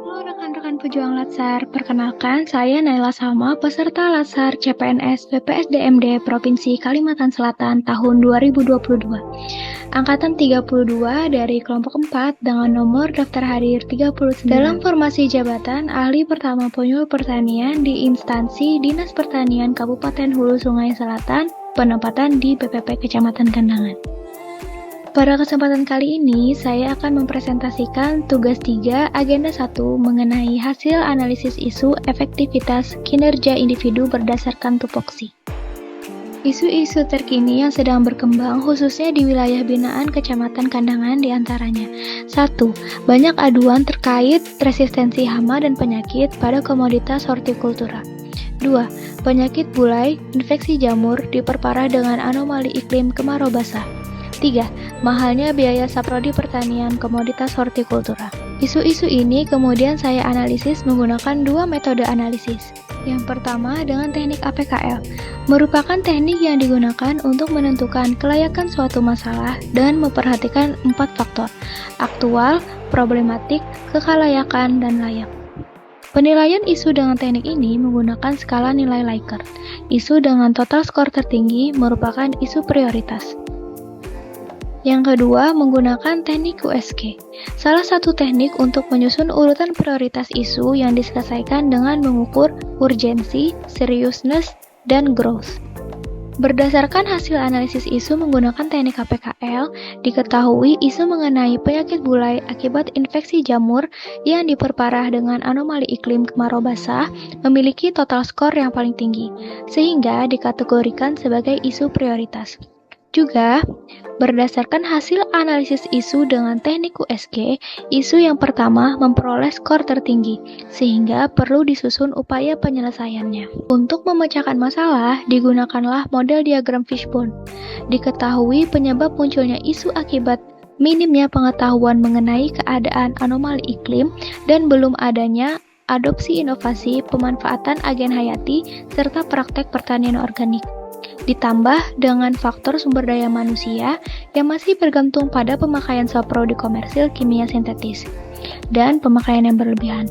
Halo rekan-rekan pejuang Latsar, perkenalkan saya Naila Salma, peserta Latsar CPNS BPSDMD Provinsi Kalimantan Selatan tahun 2022. Angkatan 32 dari kelompok 4 dengan nomor daftar hadir 39. Dalam formasi jabatan ahli pertama penyuluh pertanian di instansi Dinas Pertanian Kabupaten Hulu Sungai Selatan, penempatan di BPP Kecamatan Kandangan. Pada kesempatan kali ini, saya akan mempresentasikan tugas 3 agenda 1 mengenai hasil analisis isu efektivitas kinerja individu berdasarkan tupoksi. Isu-isu terkini yang sedang berkembang khususnya di wilayah binaan Kecamatan Kandangan diantaranya 1. Banyak aduan terkait resistensi hama dan penyakit pada komoditas hortikultura. 2. Penyakit bulai, infeksi jamur diperparah dengan anomali iklim kemarau basah. 3. Mahalnya biaya saprodi pertanian komoditas hortikultura. Isu-isu ini kemudian saya analisis menggunakan 2 metode analisis. Yang pertama dengan teknik APKL, merupakan teknik yang digunakan untuk menentukan kelayakan suatu masalah dan memperhatikan 4 faktor: aktual, problematik, kekalayakan, dan layak. Penilaian isu dengan teknik ini menggunakan skala nilai Likert. Isu dengan total skor tertinggi merupakan isu prioritas. Yang kedua, menggunakan teknik USG. Salah satu teknik untuk menyusun urutan prioritas isu yang diselesaikan dengan mengukur urgensi, seriousness, dan growth. Berdasarkan hasil analisis isu menggunakan teknik KPKL, diketahui isu mengenai penyakit bulai akibat infeksi jamur yang diperparah dengan anomali iklim kemarau basah memiliki total skor yang paling tinggi, sehingga dikategorikan sebagai isu prioritas. Juga, berdasarkan hasil analisis isu dengan teknik USG, isu yang pertama memperoleh skor tertinggi, sehingga perlu disusun upaya penyelesaiannya. Untuk memecahkan masalah, digunakanlah model diagram fishbone. Diketahui penyebab munculnya isu akibat minimnya pengetahuan mengenai keadaan anomali iklim dan belum adanya adopsi inovasi pemanfaatan agen hayati serta praktek pertanian organik. Ditambah dengan faktor sumber daya manusia yang masih bergantung pada pemakaian saprodi komersil kimia sintetis dan pemakaian yang berlebihan,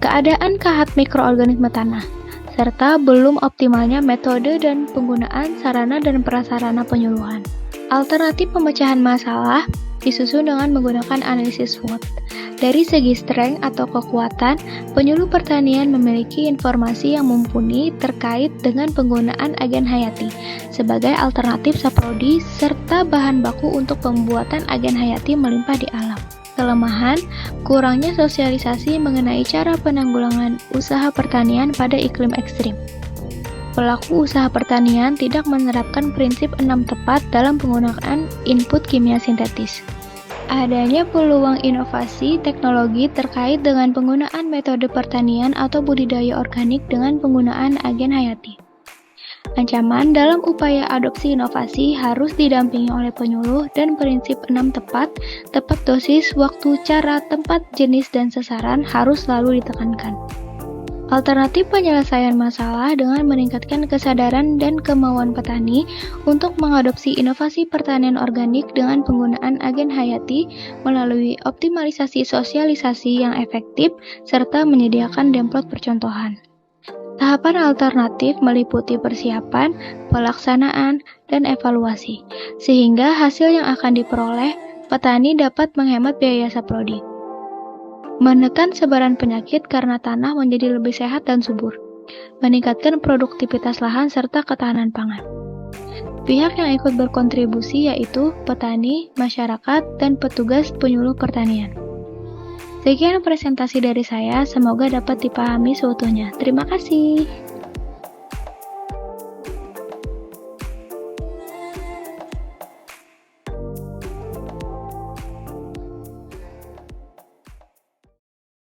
keadaan kahat mikroorganisme tanah, serta belum optimalnya metode dan penggunaan sarana dan prasarana penyuluhan. Alternatif pemecahan masalah disusun dengan menggunakan analisis SWOT. Dari segi strength atau kekuatan, penyuluh pertanian memiliki informasi yang mumpuni terkait dengan penggunaan agen hayati sebagai alternatif saprodi serta bahan baku untuk pembuatan agen hayati melimpah di alam. Kelemahan, kurangnya sosialisasi mengenai cara penanggulangan usaha pertanian pada iklim ekstrim. Pelaku usaha pertanian tidak menerapkan prinsip 6 tepat dalam penggunaan input kimia sintetis. Adanya peluang inovasi teknologi terkait dengan penggunaan metode pertanian atau budidaya organik dengan penggunaan agen hayati. Ancaman dalam upaya adopsi inovasi harus didampingi oleh penyuluh dan prinsip 6 tepat dosis, waktu, cara, tempat, jenis, dan sasaran harus selalu ditekankan. Alternatif penyelesaian masalah dengan meningkatkan kesadaran dan kemauan petani untuk mengadopsi inovasi pertanian organik dengan penggunaan agen hayati melalui optimalisasi sosialisasi yang efektif serta menyediakan demplot percontohan. Tahapan alternatif meliputi persiapan, pelaksanaan, dan evaluasi, sehingga hasil yang akan diperoleh petani dapat menghemat biaya saprodi. Menekan sebaran penyakit karena tanah menjadi lebih sehat dan subur, meningkatkan produktivitas lahan serta ketahanan pangan. Pihak yang ikut berkontribusi yaitu petani, masyarakat, dan petugas penyuluh pertanian. Sekian presentasi dari saya, semoga dapat dipahami seutuhnya. Terima kasih.